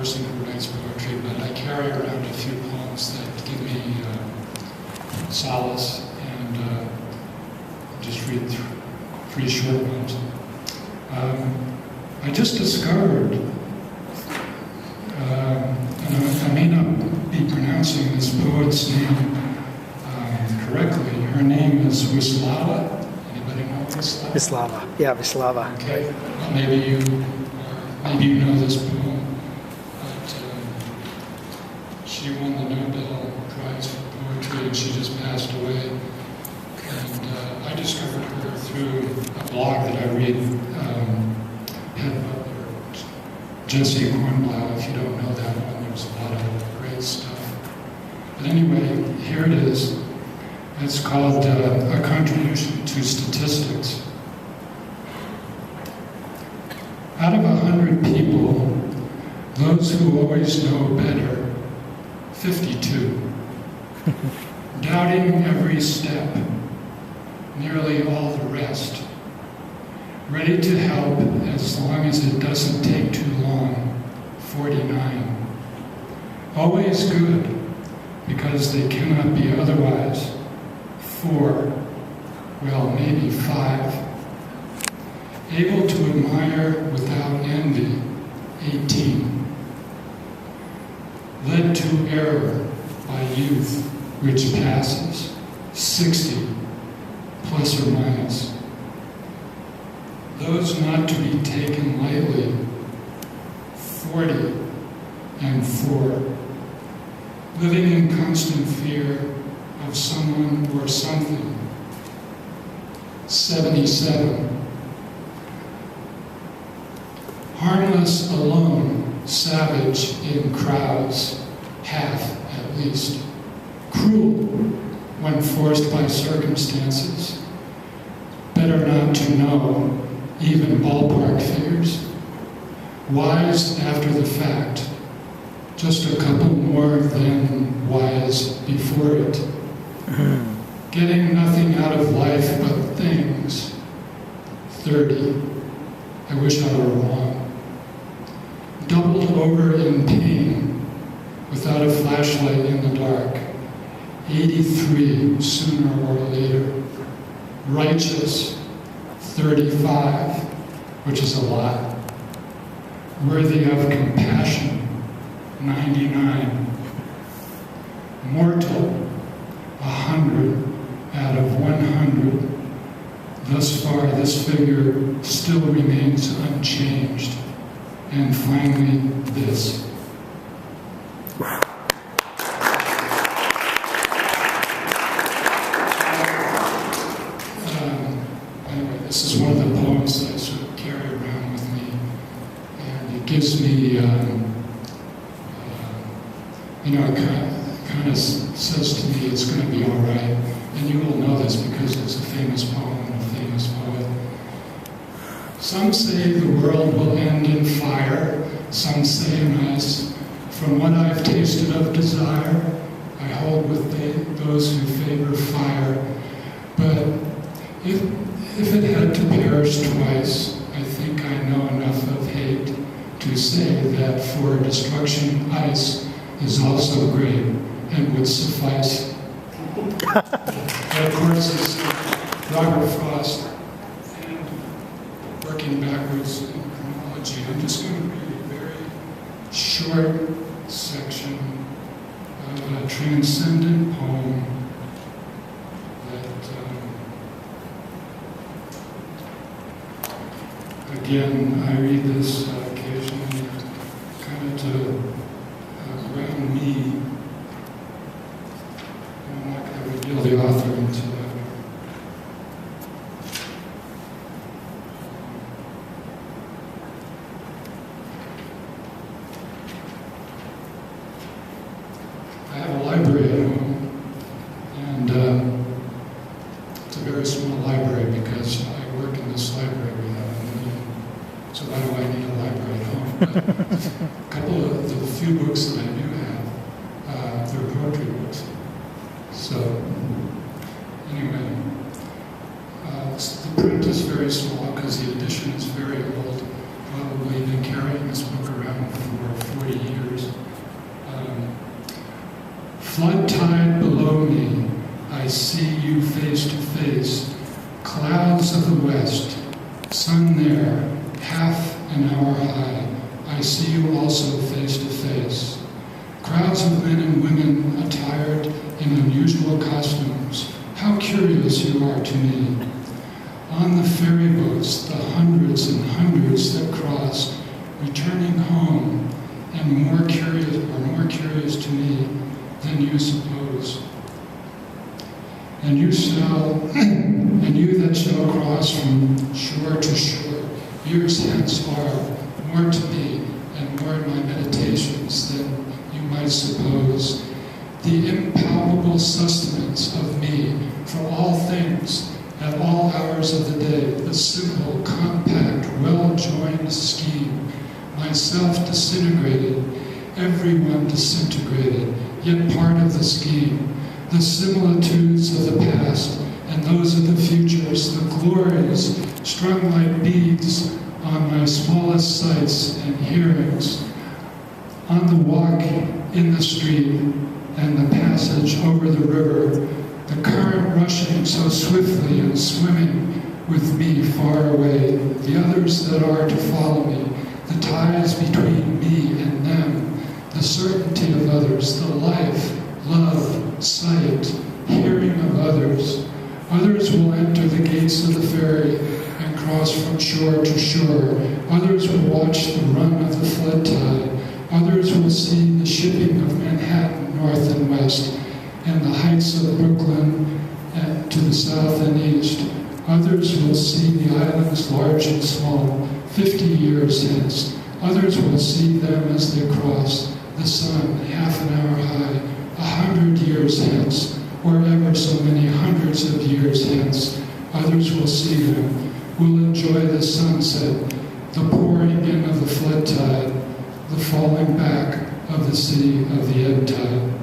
person who writes poetry, but I carry around a few poems that give me solace, and just read three short ones. I just discovered, and I may not be pronouncing this poet's name correctly. Her name is Wisława. Anybody know Wisława? Wisława. Yeah, Wisława. Okay. Well, maybe you know this poem, but she won the Nobel Prize for Poetry, and she just passed away. And I discovered her through a blog that I read, head butler, Jesse Kornblau. If you don't know that one, there's a lot of great stuff. But anyway, here it is. It's called A Contribution to Statistics. Out of 100 people, those who always know better, 52. Doubting every step, nearly all the rest. Ready to help as long as it doesn't take too long, 49. Always good, because they cannot be otherwise, 4. Well, maybe 5. Able to admire without envy, 18. Led to error by youth, which passes, 60, plus or minus. Those not to be taken lightly, 40 and 4. Living in constant fear of someone or something, 77. Harmless alone, savage in crowds, half at least. Cruel when forced by circumstances. Better not to know even ballpark figures. Wise after the fact. Just a couple more than wise before it. Getting nothing out of life but things. 30. I wish I were wrong. Doubled over in pain, without a flashlight in the dark. 83 sooner or later. Righteous, 35, which is a lot. Worthy of compassion, 99. Mortal, 100 out of 100. Thus far, this figure still remains unchanged. And finally, this. Anyway, this is one of the poems that I sort of carry around with me. And it gives me, it kind of says to me it's going to be all right. And you will know this because it's a famous poem and a famous poet. Some say the world will end in fire, some say in ice. From what I've tasted of desire, I hold with those who favor fire. But if it had to perish twice, I think I know enough of hate to say that for destruction ice is also great and would suffice. And of course, it's Robert Frost. Working backwards in chronology, I'm just going to read a very short section of a transcendent poem that, again, I read this occasionally kind of to ground me. I'm not going to reveal the author until I have a library at home, and it's a very small library because I work in this library without a million. So why do I need a library at home? But a couple of the few books that I do have, they're poetry books. So anyway, the print is very small because the edition is very old. Probably been carrying this book around for 40 years. I see you face to face. Clouds of the west, sun there, half an hour high. I see you also face to face. Crowds of men and women attired in unusual costumes. How curious you are to me. On the ferry boats, the hundreds and hundreds that cross, returning home, and more curious to me than you suppose. And you that shall cross from shore to shore, years hence are more to me and more in my meditations than you might suppose. The impalpable sustenance of me for all things at all hours of the day, the simple, compact, well-joined scheme, myself disintegrated, everyone disintegrated, yet part of the scheme, the similitudes of the past and those of the futures, the glories strung like beads on my smallest sights and hearings, on the walk in the street and the passage over the river, the current rushing so swiftly and swimming with me far away, the others that are to follow me, the ties between me and them, the certainty of others, the life, love, sight, hearing of others. Others will enter the gates of the ferry and cross from shore to shore. Others will watch the run of the flood tide. Others will see the shipping of Manhattan north and west, and the heights of Brooklyn to the south and east. Others will see the islands large and small, 50 years hence. Others will see them as they cross, the sun half an hour high, 100 years hence, or ever so many hundreds of years hence. Others will see them, will enjoy the sunset, the pouring in of the flood tide, the falling back of the city of the ebb tide.